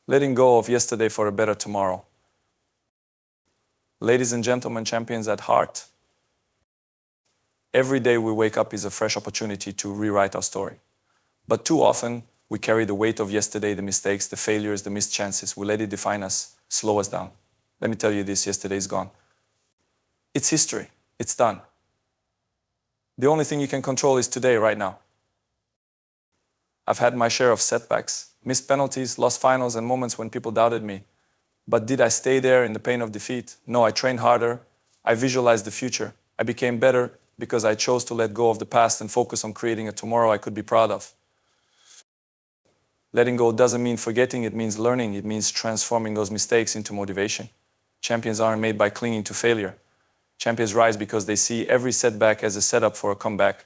letting go of yesterday for a better tomorrow. Ladies and gentlemen, champions at heart, every day we wake up is a fresh opportunity to rewrite our story. But too often, we carry the weight of yesterday, the mistakes, the failures, the missed chances. We let it define us, slow us down. Let me tell you this, yesterday is gone. It's history. It's done. The only thing you can control is today, right now. I've had my share of setbacks, missed penalties, lost finals, and moments when people doubted me. But did I stay there in the pain of defeat? No, I trained harder. I visualized the future. I became better because I chose to let go of the past and focus on creating a tomorrow I could be proud of. Letting go doesn't mean forgetting, it means learning. It means transforming those mistakes into motivation. Champions aren't made by clinging to failure. Champions rise because they see every setback as a setup for a comeback.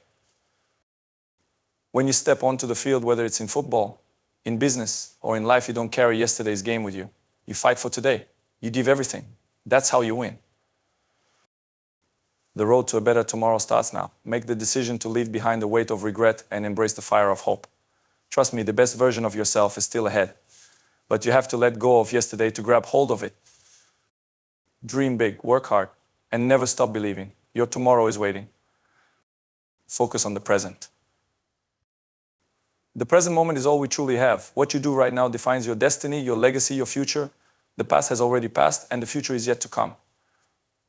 When you step onto the field, whether it's in football, in business, or in life, you don't carry yesterday's game with you. You fight for today. You give everything. That's how you win. The road to a better tomorrow starts now. Make the decision to leave behind the weight of regret and embrace the fire of hope. Trust me, the best version of yourself is still ahead. But you have to let go of yesterday to grab hold of it. Dream big, work hard, and never stop believing. Your tomorrow is waiting. Focus on the present. The present moment is all we truly have. What you do right now defines your destiny, your legacy, your future. The past has already passed, and the future is yet to come.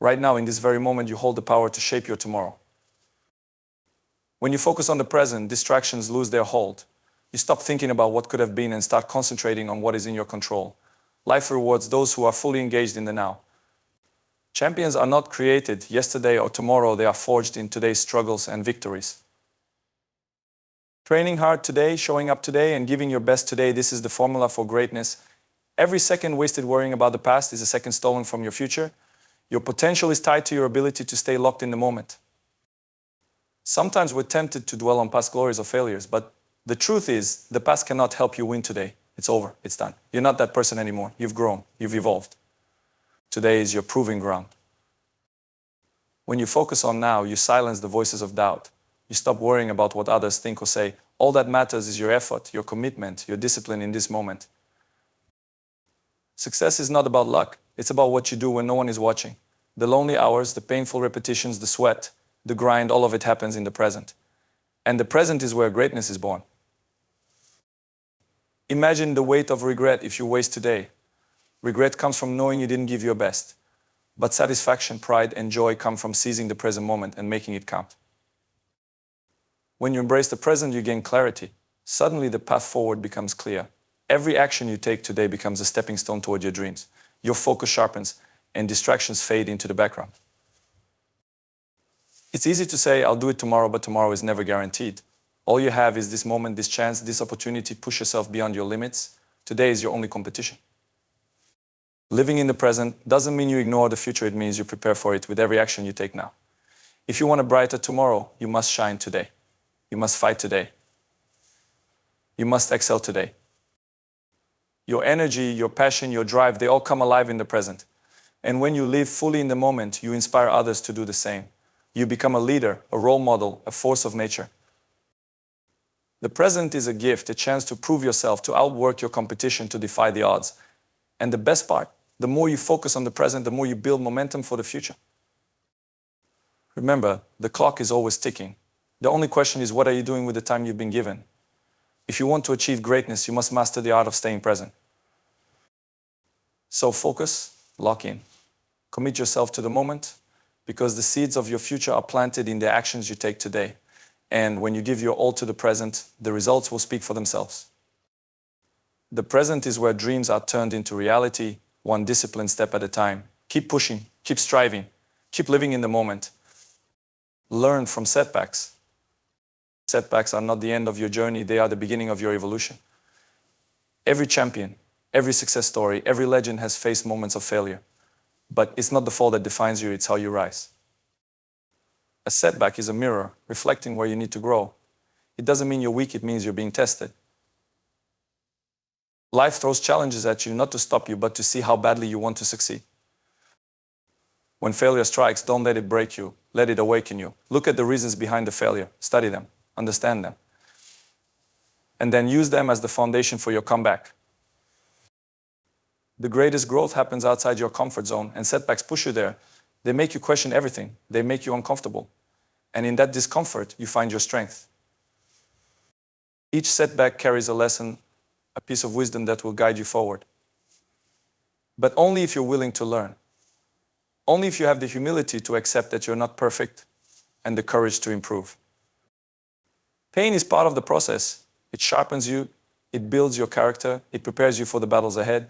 Right now, in this very moment, you hold the power to shape your tomorrow. When you focus on the present, distractions lose their hold. You stop thinking about what could have been and start concentrating on what is in your control. Life rewards those who are fully engaged in the now. Champions are not created yesterday or tomorrow, they are forged in today's struggles and victories. Training hard today, showing up today, and giving your best today, this is the formula for greatness. Every second wasted worrying about the past is a second stolen from your future. Your potential is tied to your ability to stay locked in the moment. Sometimes we're tempted to dwell on past glories or failures, but the truth is, the past cannot help you win today. It's over, it's done. You're not that person anymore. You've grown, you've evolved. Today is your proving ground. When you focus on now, you silence the voices of doubt. You stop worrying about what others think or say. All that matters is your effort, your commitment, your discipline in this moment. Success is not about luck. It's about what you do when no one is watching. The lonely hours, the painful repetitions, the sweat, the grind, all of it happens in the present. And the present is where greatness is born. Imagine the weight of regret if you waste today. Regret comes from knowing you didn't give your best. But satisfaction, pride, and joy come from seizing the present moment and making it count. When you embrace the present, you gain clarity. Suddenly the path forward becomes clear. Every action you take today becomes a stepping stone toward your dreams. Your focus sharpens, and distractions fade into the background. It's easy to say, I'll do it tomorrow, but tomorrow is never guaranteed. All you have is this moment, this chance, this opportunity. Push yourself beyond your limits. Today is your only competition. Living in the present doesn't mean you ignore the future. It means you prepare for it with every action you take now. If you want a brighter tomorrow, you must shine today. You must fight today. You must excel today. Your energy, your passion, your drive, they all come alive in the present. And when you live fully in the moment, you inspire others to do the same. You become a leader, a role model, a force of nature. The present is a gift, a chance to prove yourself, to outwork your competition, to defy the odds. And the best part, the more you focus on the present, the more you build momentum for the future. Remember, the clock is always ticking. The only question is, what are you doing with the time you've been given? If you want to achieve greatness, you must master the art of staying present. So focus, lock in. Commit yourself to the moment, because the seeds of your future are planted in the actions you take today. And when you give your all to the present, the results will speak for themselves. The present is where dreams are turned into reality, one disciplined step at a time. Keep pushing, keep striving, keep living in the moment. Learn from setbacks. Setbacks are not the end of your journey, they are the beginning of your evolution. Every champion, every success story, every legend has faced moments of failure. But it's not the fall that defines you, it's how you rise. A setback is a mirror, reflecting where you need to grow. It doesn't mean you're weak, it means you're being tested. Life throws challenges at you, not to stop you, but to see how badly you want to succeed. When failure strikes, don't let it break you, let it awaken you. Look at the reasons behind the failure, study them, understand them, and then use them as the foundation for your comeback. The greatest growth happens outside your comfort zone, and setbacks push you there. They make you question everything. They make you uncomfortable. And in that discomfort, you find your strength. Each setback carries a lesson, a piece of wisdom that will guide you forward. But only if you're willing to learn. Only if you have the humility to accept that you're not perfect and the courage to improve. Pain is part of the process. It sharpens you, it builds your character, it prepares you for the battles ahead.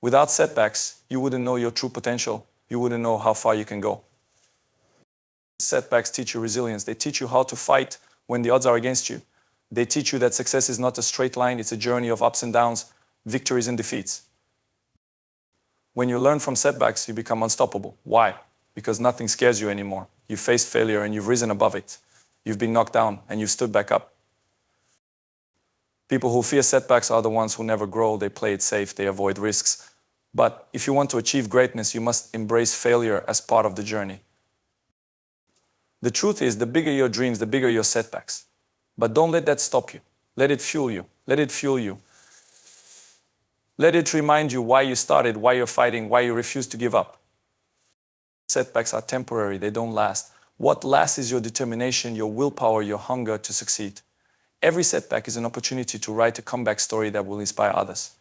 Without setbacks, you wouldn't know your true potential. You wouldn't know how far you can go. Setbacks teach you resilience. They teach you how to fight when the odds are against you. They teach you that success is not a straight line, it's a journey of ups and downs, victories and defeats. When you learn from setbacks, you become unstoppable. Why? Because nothing scares you anymore. You faced failure and you've risen above it. You've been knocked down and you've stood back up. People who fear setbacks are the ones who never grow. They play it safe, they avoid risks. But if you want to achieve greatness, you must embrace failure as part of the journey. The truth is, the bigger your dreams, the bigger your setbacks. But don't let that stop you. Let it fuel you. Let it fuel you. Let it remind you why you started, why you're fighting, why you refuse to give up. Setbacks are temporary, they don't last. What lasts is your determination, your willpower, your hunger to succeed. Every setback is an opportunity to write a comeback story that will inspire others.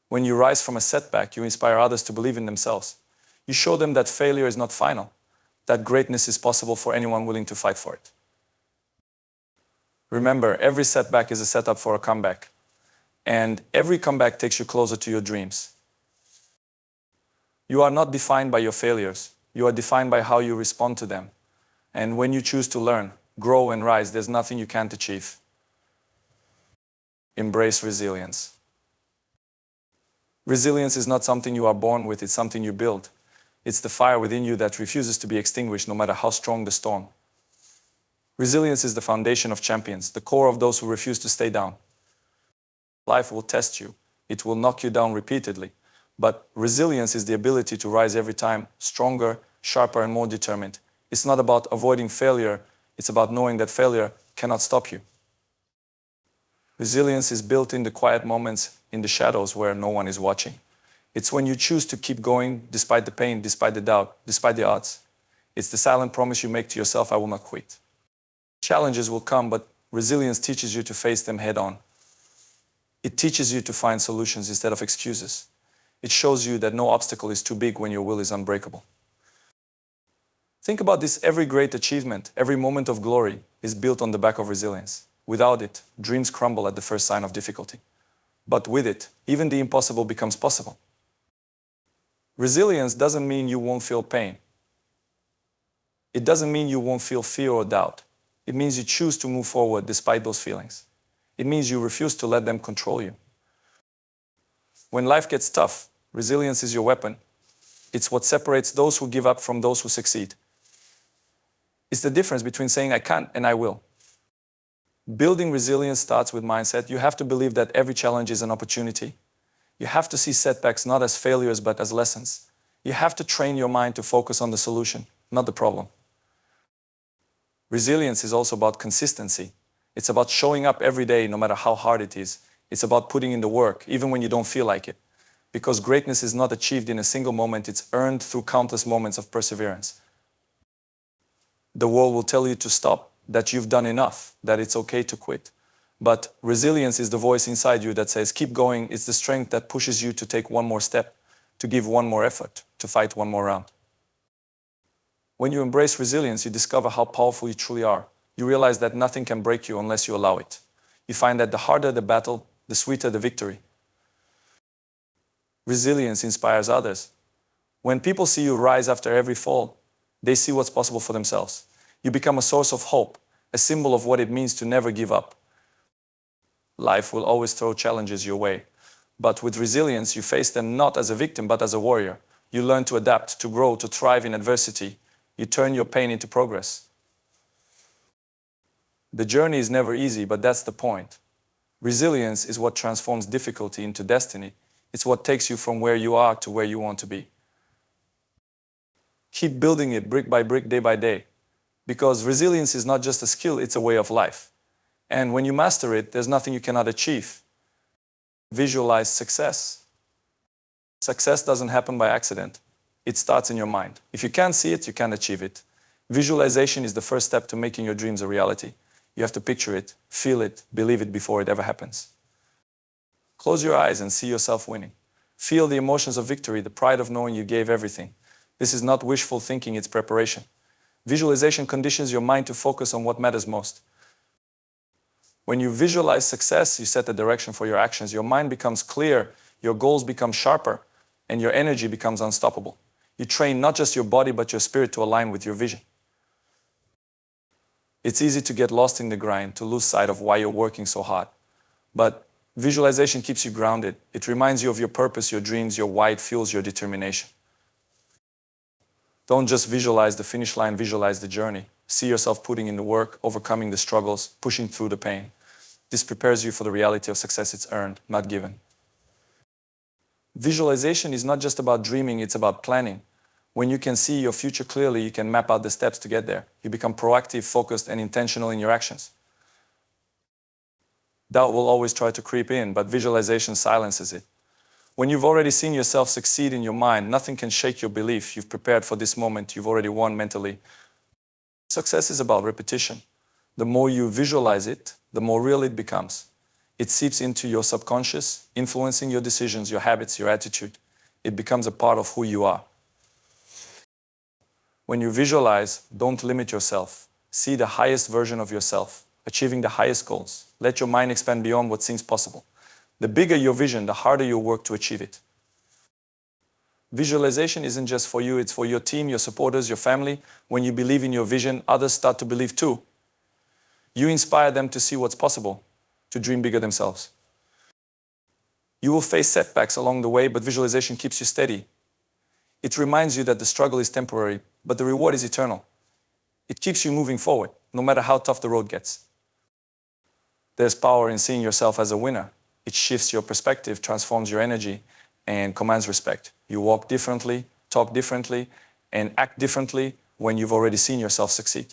When you rise from a setback, you inspire others to believe in themselves. You show them that failure is not final, that greatness is possible for anyone willing to fight for it. Remember, every setback is a setup for a comeback. And every comeback takes you closer to your dreams. You are not defined by your failures. You are defined by how you respond to them. And when you choose to learn, grow and rise, there's nothing you can't achieve. Embrace resilience. Resilience is not something you are born with, it's something you build. It's the fire within you that refuses to be extinguished no matter how strong the storm. Resilience is the foundation of champions, the core of those who refuse to stay down. Life will test you. It will knock you down repeatedly. But resilience is the ability to rise every time, stronger, sharper, and more determined. It's not about avoiding failure. It's about knowing that failure cannot stop you. Resilience is built in the quiet moments, in the shadows where no one is watching. It's when you choose to keep going despite the pain, despite the doubt, despite the odds. It's the silent promise you make to yourself, I will not quit. Challenges will come, but resilience teaches you to face them head on. It teaches you to find solutions instead of excuses. It shows you that no obstacle is too big when your will is unbreakable. Think about this: every great achievement, every moment of glory is built on the back of resilience. Without it, dreams crumble at the first sign of difficulty. But with it, even the impossible becomes possible. Resilience doesn't mean you won't feel pain. It doesn't mean you won't feel fear or doubt. It means you choose to move forward despite those feelings. It means you refuse to let them control you. When life gets tough, resilience is your weapon. It's what separates those who give up from those who succeed. It's the difference between saying I can't and I will. Building resilience starts with mindset. You have to believe that every challenge is an opportunity. You have to see setbacks not as failures but as lessons. You have to train your mind to focus on the solution, not the problem. Resilience is also about consistency. It's about showing up every day no matter how hard it is. It's about putting in the work, even when you don't feel like it. Because greatness is not achieved in a single moment, it's earned through countless moments of perseverance. The world will tell you to stop, that you've done enough, that it's okay to quit. But resilience is the voice inside you that says, keep going. It's the strength that pushes you to take one more step, to give one more effort, to fight one more round. When you embrace resilience, you discover how powerful you truly are. You realize that nothing can break you unless you allow it. You find that the harder the battle, the sweeter the victory. Resilience inspires others. When people see you rise after every fall, they see what's possible for themselves. You become a source of hope, a symbol of what it means to never give up. Life will always throw challenges your way. But with resilience, you face them not as a victim, but as a warrior. You learn to adapt, to grow, to thrive in adversity. You turn your pain into progress. The journey is never easy, but that's the point. Resilience is what transforms difficulty into destiny. It's what takes you from where you are to where you want to be. Keep building it brick by brick, day by day. Because resilience is not just a skill, it's a way of life. And when you master it, there's nothing you cannot achieve. Visualize success. Success doesn't happen by accident. It starts in your mind. If you can't see it, you can't achieve it. Visualization is the first step to making your dreams a reality. You have to picture it, feel it, believe it before it ever happens. Close your eyes and see yourself winning. Feel the emotions of victory, the pride of knowing you gave everything. This is not wishful thinking, it's preparation. Visualization conditions your mind to focus on what matters most. When you visualize success, you set the direction for your actions. Your mind becomes clear, your goals become sharper, and your energy becomes unstoppable. You train not just your body, but your spirit to align with your vision. It's easy to get lost in the grind, to lose sight of why you're working so hard. But visualization keeps you grounded. It reminds you of your purpose, your dreams, your why. It fuels your determination. Don't just visualize the finish line, visualize the journey. See yourself putting in the work, overcoming the struggles, pushing through the pain. This prepares you for the reality of success. It's earned, not given. Visualization is not just about dreaming, it's about planning. When you can see your future clearly, you can map out the steps to get there. You become proactive, focused, and intentional in your actions. Doubt will always try to creep in, but visualization silences it. When you've already seen yourself succeed in your mind, nothing can shake your belief. You've prepared for this moment, you've already won mentally. Success is about repetition. The more you visualize it, the more real it becomes. It seeps into your subconscious, influencing your decisions, your habits, your attitude. It becomes a part of who you are. When you visualize, don't limit yourself. See the highest version of yourself, achieving the highest goals. Let your mind expand beyond what seems possible. The bigger your vision, the harder you work to achieve it. Visualization isn't just for you, it's for your team, your supporters, your family. When you believe in your vision, others start to believe too. You inspire them to see what's possible, to dream bigger themselves. You will face setbacks along the way, but visualization keeps you steady. It reminds you that the struggle is temporary, but the reward is eternal. It keeps you moving forward, no matter how tough the road gets. There's power in seeing yourself as a winner. It shifts your perspective, transforms your energy, and commands respect. You walk differently, talk differently, and act differently when you've already seen yourself succeed.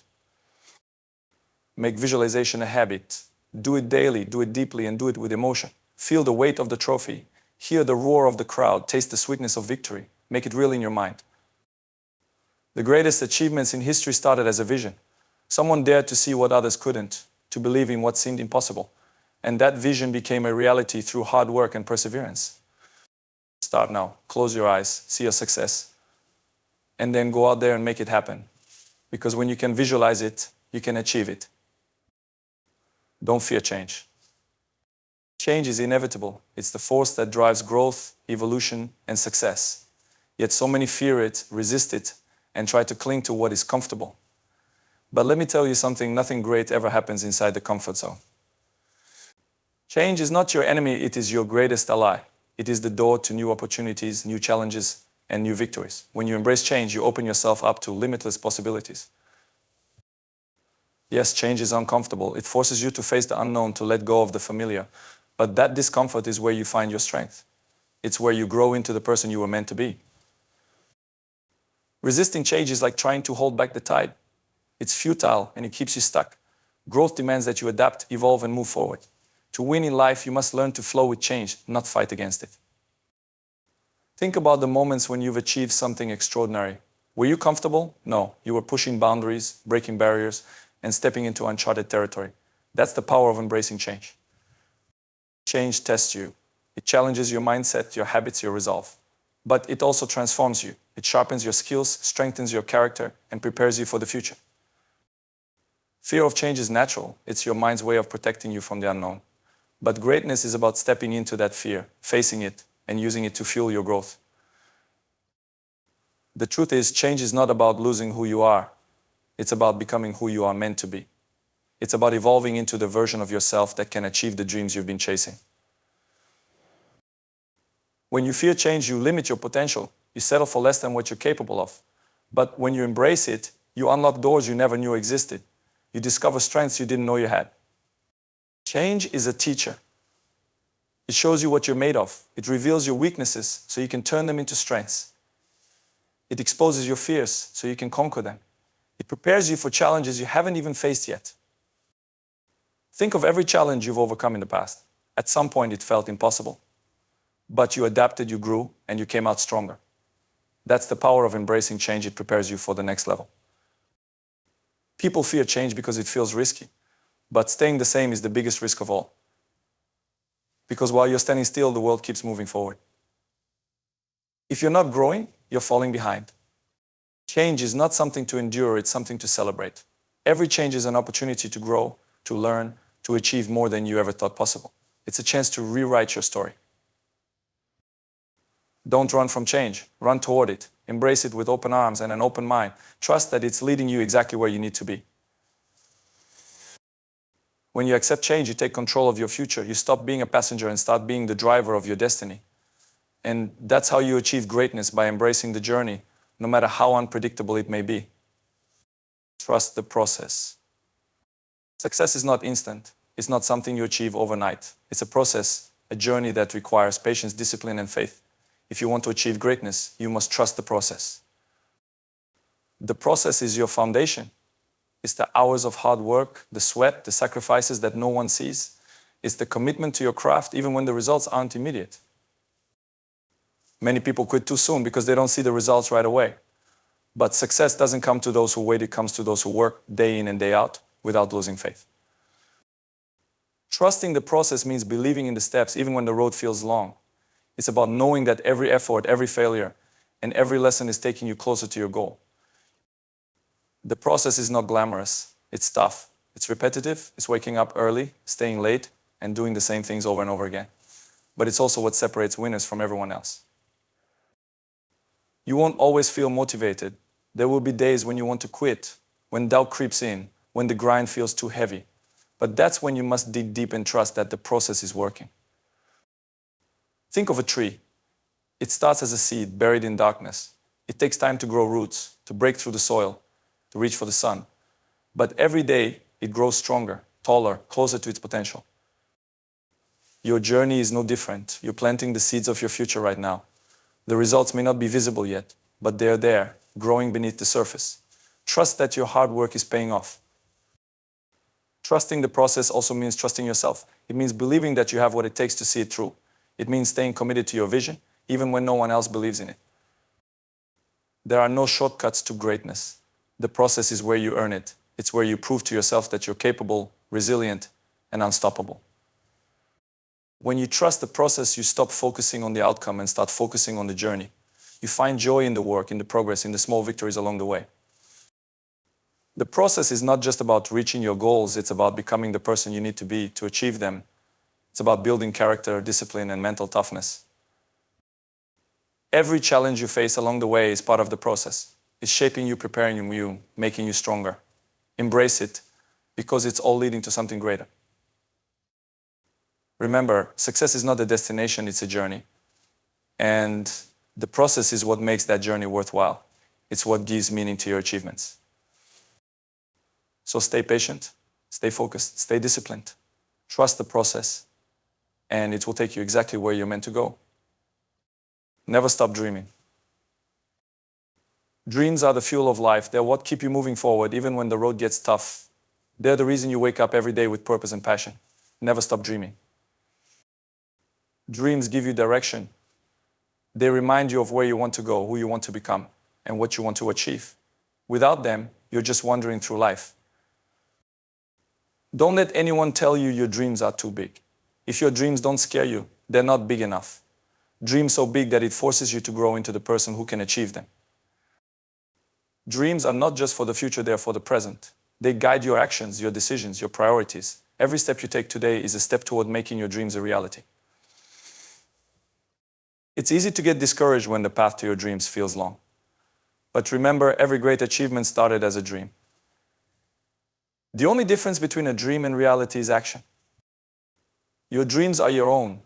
Make visualization a habit. Do it daily, do it deeply, and do it with emotion. Feel the weight of the trophy. Hear the roar of the crowd. Taste the sweetness of victory. Make it real in your mind. The greatest achievements in history started as a vision. Someone dared to see what others couldn't, to believe in what seemed impossible. And that vision became a reality through hard work and perseverance. Start now. Close your eyes. See your success. And then go out there and make it happen. Because when you can visualize it, you can achieve it. Don't fear change. Change is inevitable. It's the force that drives growth, evolution, and success. Yet so many fear it, resist it, and try to cling to what is comfortable. But let me tell you something, nothing great ever happens inside the comfort zone. Change is not your enemy, it is your greatest ally. It is the door to new opportunities, new challenges, and new victories. When you embrace change, you open yourself up to limitless possibilities. Yes, change is uncomfortable. It forces you to face the unknown, to let go of the familiar. But that discomfort is where you find your strength. It's where you grow into the person you were meant to be. Resisting change is like trying to hold back the tide. It's futile and it keeps you stuck. Growth demands that you adapt, evolve, and move forward. To win in life, you must learn to flow with change, not fight against it. Think about the moments when you've achieved something extraordinary. Were you comfortable? No. You were pushing boundaries, breaking barriers, and stepping into uncharted territory. That's the power of embracing change. Change tests you. It challenges your mindset, your habits, your resolve. But it also transforms you. It sharpens your skills, strengthens your character, and prepares you for the future. Fear of change is natural. It's your mind's way of protecting you from the unknown. But greatness is about stepping into that fear, facing it, and using it to fuel your growth. The truth is, change is not about losing who you are. It's about becoming who you are meant to be. It's about evolving into the version of yourself that can achieve the dreams you've been chasing. When you fear change, you limit your potential. You settle for less than what you're capable of. But when you embrace it, you unlock doors you never knew existed. You discover strengths you didn't know you had. Change is a teacher. It shows you what you're made of. It reveals your weaknesses so you can turn them into strengths. It exposes your fears so you can conquer them. It prepares you for challenges you haven't even faced yet. Think of every challenge you've overcome in the past. At some point, it felt impossible. but you adapted, you grew, and you came out stronger. That's the power of embracing change. It prepares you for the next level. People fear change because it feels risky, but staying the same is the biggest risk of all. Because while you're standing still, the world keeps moving forward. If you're not growing, you're falling behind. Change is not something to endure, it's something to celebrate. Every change is an opportunity to grow, to learn, to achieve more than you ever thought possible. It's a chance to rewrite your story. Don't run from change, run toward it. Embrace it with open arms and an open mind. Trust that it's leading you exactly where you need to be. When you accept change, you take control of your future. You stop being a passenger and start being the driver of your destiny. And that's how you achieve greatness, by embracing the journey, no matter how unpredictable it may be. Trust the process. Success is not instant. It's not something you achieve overnight. It's a process, a journey that requires patience, discipline, and faith. If you want to achieve greatness, you must trust the process. The process is your foundation. It's the hours of hard work, the sweat, the sacrifices that no one sees. It's the commitment to your craft, even when the results aren't immediate. Many people quit too soon because they don't see the results right away. But success doesn't come to those who wait, it comes to those who work day in and day out without losing faith. Trusting the process means believing in the steps even when the road feels long. It's about knowing that every effort, every failure, and every lesson is taking you closer to your goal. The process is not glamorous, it's tough. It's repetitive, it's waking up early, staying late, and doing the same things over and over again. But it's also what separates winners from everyone else. You won't always feel motivated. There will be days when you want to quit, when doubt creeps in, when the grind feels too heavy. But that's when you must dig deep and trust that the process is working. Think of a tree. It starts as a seed buried in darkness. It takes time to grow roots, to break through the soil, to reach for the sun. But every day, it grows stronger, taller, closer to its potential. Your journey is no different. You're planting the seeds of your future right now. The results may not be visible yet, but they're there, growing beneath the surface. Trust that your hard work is paying off. Trusting the process also means trusting yourself. It means believing that you have what it takes to see it through. It means staying committed to your vision, even when no one else believes in it. There are no shortcuts to greatness. The process is where you earn it. It's where you prove to yourself that you're capable, resilient, and unstoppable. When you trust the process, you stop focusing on the outcome and start focusing on the journey. You find joy in the work, in the progress, in the small victories along the way. The process is not just about reaching your goals, it's about becoming the person you need to be to achieve them. It's about building character, discipline, and mental toughness. Every challenge you face along the way is part of the process. It's shaping you, preparing you, making you stronger. Embrace it, because it's all leading to something greater. Remember, success is not a destination, it's a journey. And the process is what makes that journey worthwhile. It's what gives meaning to your achievements. So stay patient, stay focused, stay disciplined. Trust the process, and it will take you exactly where you're meant to go. Never stop dreaming. Dreams are the fuel of life. They're what keep you moving forward even when the road gets tough. They're the reason you wake up every day with purpose and passion. Never stop dreaming. Dreams give you direction. They remind you of where you want to go, who you want to become, and what you want to achieve. Without them, you're just wandering through life. Don't let anyone tell you your dreams are too big. If your dreams don't scare you, they're not big enough. Dream so big that it forces you to grow into the person who can achieve them. Dreams are not just for the future, they're for the present. They guide your actions, your decisions, your priorities. Every step you take today is a step toward making your dreams a reality. It's easy to get discouraged when the path to your dreams feels long. But remember, every great achievement started as a dream. The only difference between a dream and reality is action. Your dreams are your own.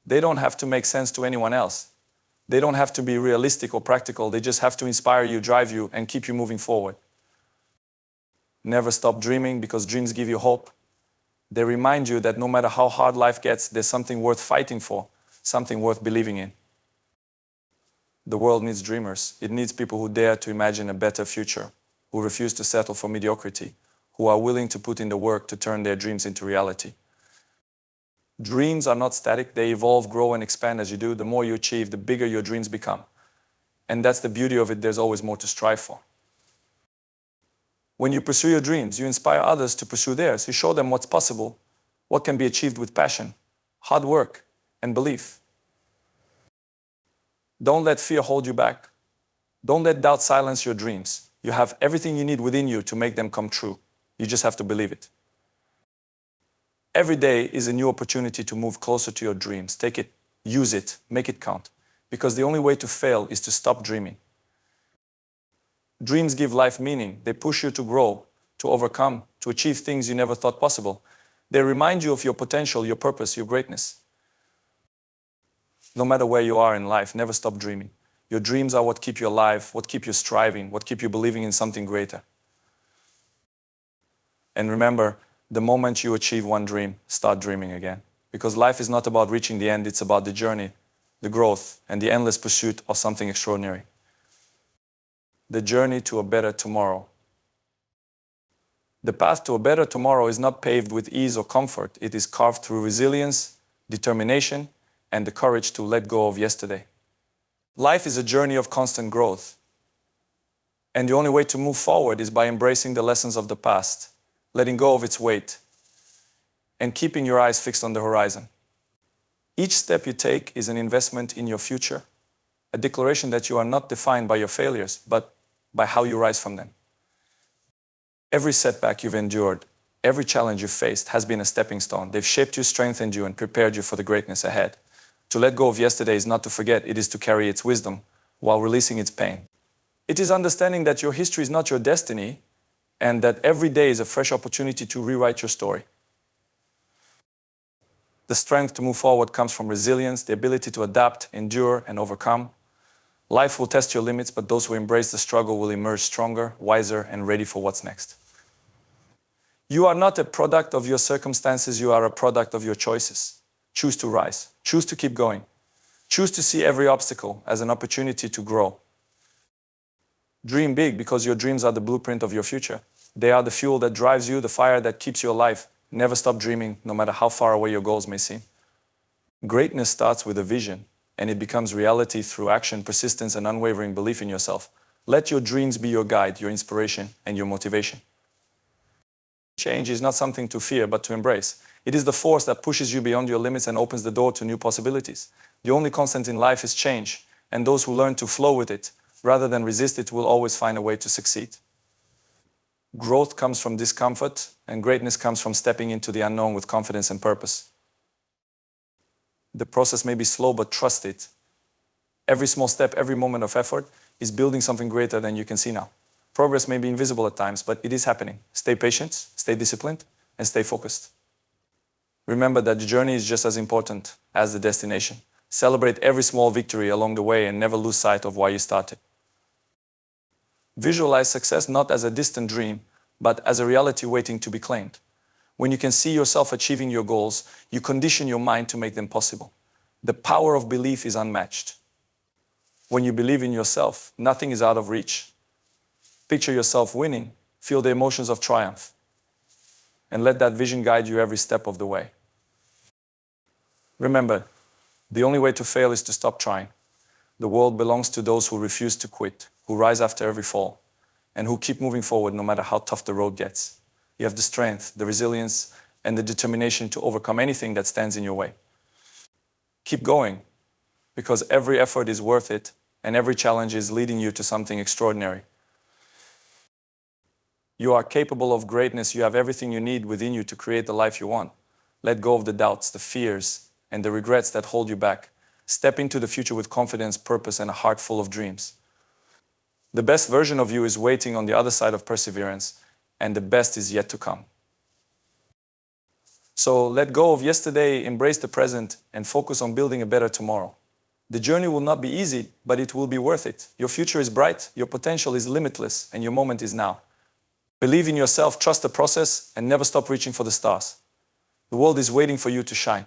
They don't have to make sense to anyone else. They don't have to be realistic or practical. They just have to inspire you, drive you, and keep you moving forward. Never stop dreaming, because dreams give you hope. They remind you that no matter how hard life gets, there's something worth fighting for, something worth believing in. The world needs dreamers. It needs people who dare to imagine a better future, who refuse to settle for mediocrity, who are willing to put in the work to turn their dreams into reality. Dreams are not static. They evolve, grow, and expand as you do. The more you achieve, the bigger your dreams become. And that's the beauty of it. There's always more to strive for. When you pursue your dreams, you inspire others to pursue theirs. You show them what's possible, what can be achieved with passion, hard work, and belief. Don't let fear hold you back. Don't let doubt silence your dreams. You have everything you need within you to make them come true. You just have to believe it. Every day is a new opportunity to move closer to your dreams. Take it, use it, make it count. Because the only way to fail is to stop dreaming. Dreams give life meaning. They push you to grow, to overcome, to achieve things you never thought possible. They remind you of your potential, your purpose, your greatness. No matter where you are in life, never stop dreaming. Your dreams are what keep you alive, what keep you striving, what keep you believing in something greater. And remember, the moment you achieve one dream, start dreaming again. Because life is not about reaching the end, it's about the journey, the growth, and the endless pursuit of something extraordinary. The journey to a better tomorrow. The path to a better tomorrow is not paved with ease or comfort. It is carved through resilience, determination, and the courage to let go of yesterday. Life is a journey of constant growth. And the only way to move forward is by embracing the lessons of the past, letting go of its weight, and keeping your eyes fixed on the horizon. Each step you take is an investment in your future, a declaration that you are not defined by your failures, but by how you rise from them. Every setback you've endured, every challenge you've faced has been a stepping stone. They've shaped you, strengthened you, and prepared you for the greatness ahead. To let go of yesterday is not to forget, it is to carry its wisdom while releasing its pain. It is understanding that your history is not your destiny, and that every day is a fresh opportunity to rewrite your story. The strength to move forward comes from resilience, the ability to adapt, endure, and overcome. Life will test your limits, but those who embrace the struggle will emerge stronger, wiser, and ready for what's next. You are not a product of your circumstances, you are a product of your choices. Choose to rise. Choose to keep going. Choose to see every obstacle as an opportunity to grow. Dream big, because your dreams are the blueprint of your future. They are the fuel that drives you, the fire that keeps you alive. Never stop dreaming, no matter how far away your goals may seem. Greatness starts with a vision, and it becomes reality through action, persistence, and unwavering belief in yourself. Let your dreams be your guide, your inspiration, and your motivation. Change is not something to fear, but to embrace. It is the force that pushes you beyond your limits and opens the door to new possibilities. The only constant in life is change, and those who learn to flow with it, rather than resist it, will always find a way to succeed. Growth comes from discomfort, and greatness comes from stepping into the unknown with confidence and purpose. The process may be slow, but trust it. Every small step, every moment of effort is building something greater than you can see now. Progress may be invisible at times, but it is happening. Stay patient, stay disciplined, and stay focused. Remember that the journey is just as important as the destination. Celebrate every small victory along the way and never lose sight of why you started. Visualize success not as a distant dream, but as a reality waiting to be claimed. When you can see yourself achieving your goals, you condition your mind to make them possible. The power of belief is unmatched. When you believe in yourself, nothing is out of reach. Picture yourself winning, feel the emotions of triumph, and let that vision guide you every step of the way. Remember, the only way to fail is to stop trying. The world belongs to those who refuse to quit, who rise after every fall, and who keep moving forward no matter how tough the road gets. You have the strength, the resilience, and the determination to overcome anything that stands in your way. Keep going, because every effort is worth it, and every challenge is leading you to something extraordinary. You are capable of greatness. You have everything you need within you to create the life you want. Let go of the doubts, the fears, and the regrets that hold you back. Step into the future with confidence, purpose, and a heart full of dreams. The best version of you is waiting on the other side of perseverance, and the best is yet to come. So let go of yesterday, embrace the present, and focus on building a better tomorrow. The journey will not be easy, but it will be worth it. Your future is bright, your potential is limitless, and your moment is now. Believe in yourself, trust the process, and never stop reaching for the stars. The world is waiting for you to shine.